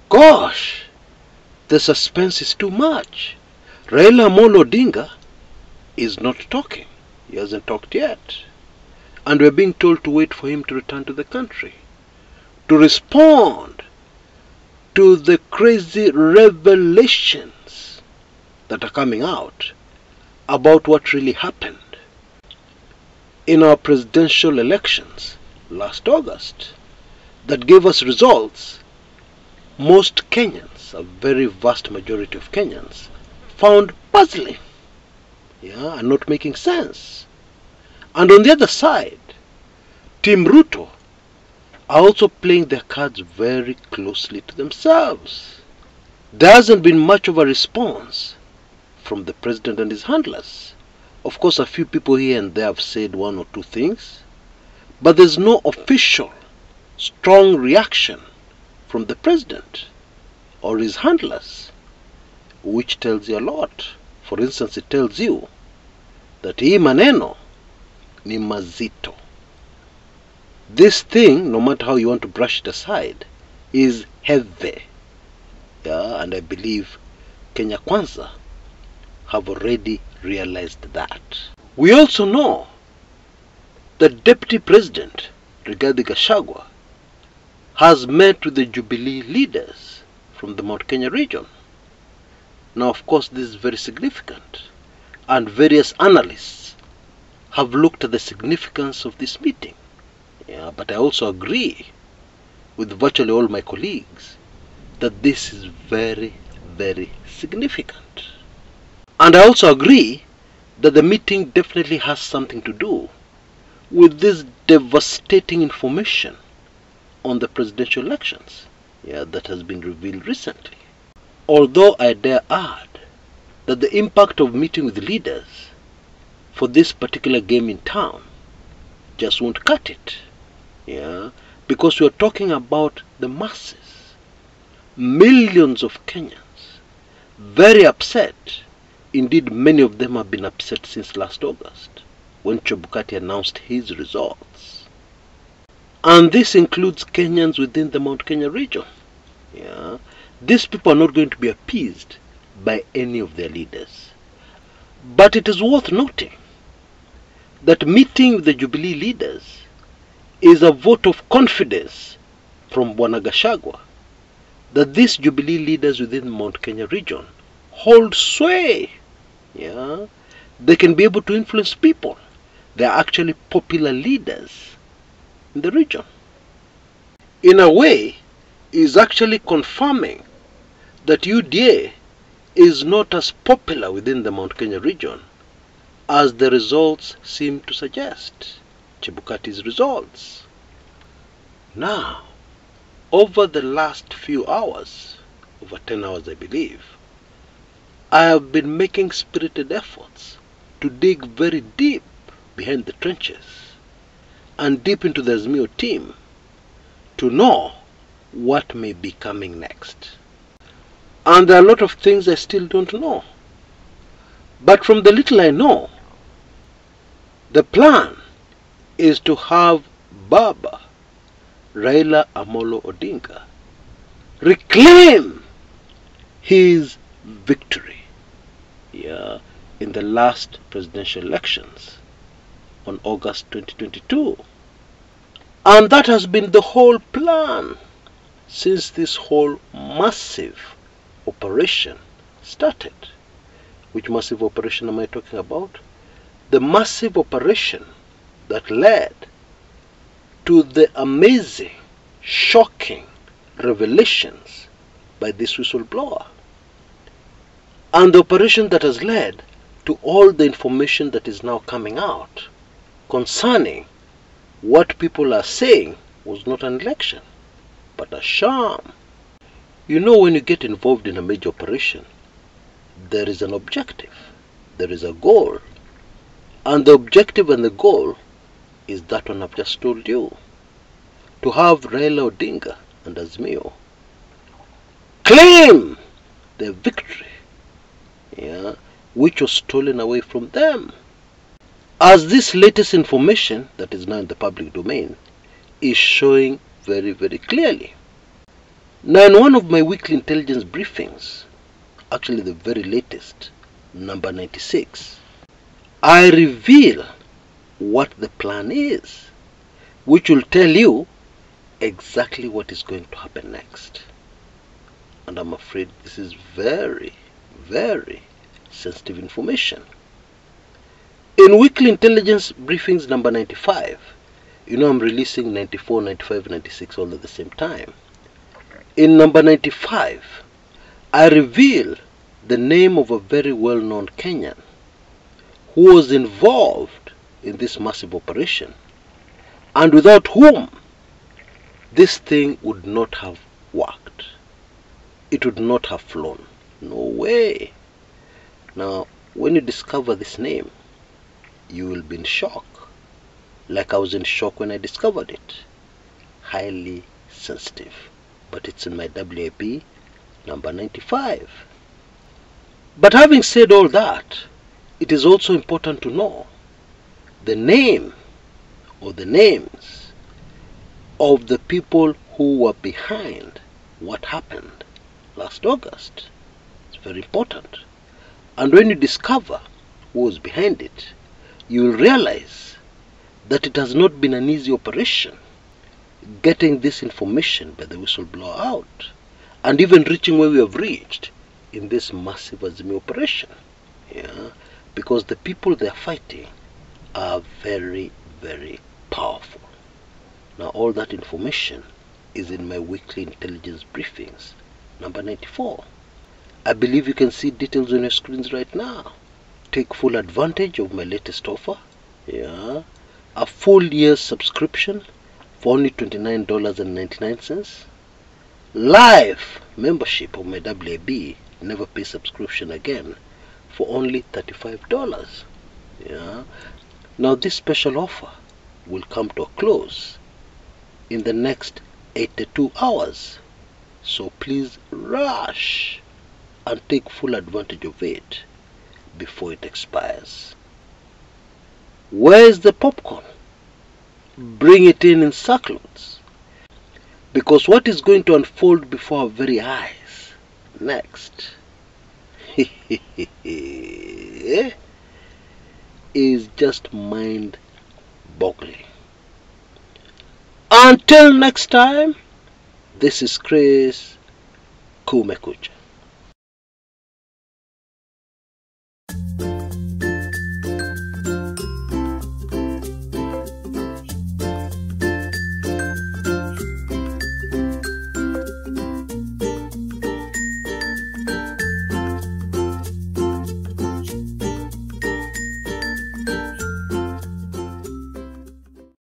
Gosh, the suspense is too much. Raila Amolo Odinga is not talking. He hasn't talked yet. And we're being told to wait for him to return to the country, to respond to the crazy revelations that are coming out about what really happened in our presidential elections last August that gave us results most Kenyans, a very vast majority of Kenyans, found puzzling, and not making sense. And on the other side, Team Ruto are also playing their cards very closely to themselves. There hasn't been much of a response from the president and his handlers. Of course, a few people here and there have said one or two things, but there's no official, strong reaction from the president or his handlers, which tells you a lot. For instance, it tells you that hii maneno ni mazito. This thing, no matter how you want to brush it aside, is heavy. And I believe Kenya Kwanza have already realized that. We also know that Deputy President Rigathi Gachagua has met with the Jubilee leaders from the Mount Kenya region. Now, of course, this is very significant, and various analysts have looked at the significance of this meeting. But I also agree with virtually all my colleagues that this is very, very significant. And I also agree that the meeting definitely has something to do with this devastating information on the presidential elections that has been revealed recently. Although I dare add that the impact of meeting with leaders for this particular game in town just won't cut it. Because we are talking about the masses, millions of Kenyans, very upset. Indeed, many of them have been upset since last August, when Chebukati announced his results. And this includes Kenyans within the Mount Kenya region. These people are not going to be appeased by any of their leaders. But it is worth noting that meeting with the Jubilee leaders is a vote of confidence from Bwana Gachagua that these Jubilee leaders within the Mount Kenya region hold sway. They can be able to influence people. They are actually popular leaders in the region. In a way, is actually confirming that UDA is not as popular within the Mount Kenya region as the results seem to suggest. Chebukati's results. Now, over the last few hours, over 10 hours I believe, I have been making spirited efforts to dig very deep behind the trenches and deep into the Azimio team to know what may be coming next. And there are a lot of things I still don't know. But from the little I know, the plan is to have Baba Raila Amolo Odinga reclaim his victory in the last presidential elections on August 2022. And that has been the whole plan since this whole massive operation started. Which massive operation am I talking about? The massive operation that led to the amazing, shocking revelations by this whistleblower. And the operation that has led to all the information that is now coming out concerning what people are saying was not an election, but a sham. When you get involved in a major operation, there is an objective, there is a goal. And the objective and the goal is that one I've just told you. To have Raila Odinga and Azimio claim their victory, which was stolen away from them. As this latest information that is now in the public domain is showing very, very clearly. Now, in one of my weekly intelligence briefings, actually the very latest, number 96, I reveal what the plan is, which will tell you exactly what is going to happen next. And I'm afraid this is very, very sensitive information. In weekly intelligence briefings number 95, you know I'm releasing 94, 95, 96 all at the same time. In number 95, I reveal the name of a very well-known Kenyan who was involved in this massive operation, and without whom this thing would not have worked. It would not have flown. No way. Now, when you discover this name, you will be in shock, like I was in shock when I discovered it. Highly sensitive. But it's in my WIB number 95. But having said all that, it is also important to know the name or the names of the people who were behind what happened last August. It's very important. And when you discover who was behind it, you will realize that it has not been an easy operation getting this information by the whistleblower out, and even reaching where we have reached in this massive Azimio operation. Yeah, because the people they are fighting are very, very powerful. Now, all that information is in my weekly intelligence briefings, number 94. I believe you can see details on your screens right now. Take full advantage of my latest offer. Yeah, a full year's subscription for only $29.99. Live membership of my WIB, never pay subscription again, for only $35. Yeah. Now this special offer will come to a close in the next 82 hours. So please rush and take full advantage of it before it expires. Where is the popcorn? Bring it in sackloads, because what is going to unfold before our very eyes next is just mind-boggling. Until next time, this is Chris Kumekucha.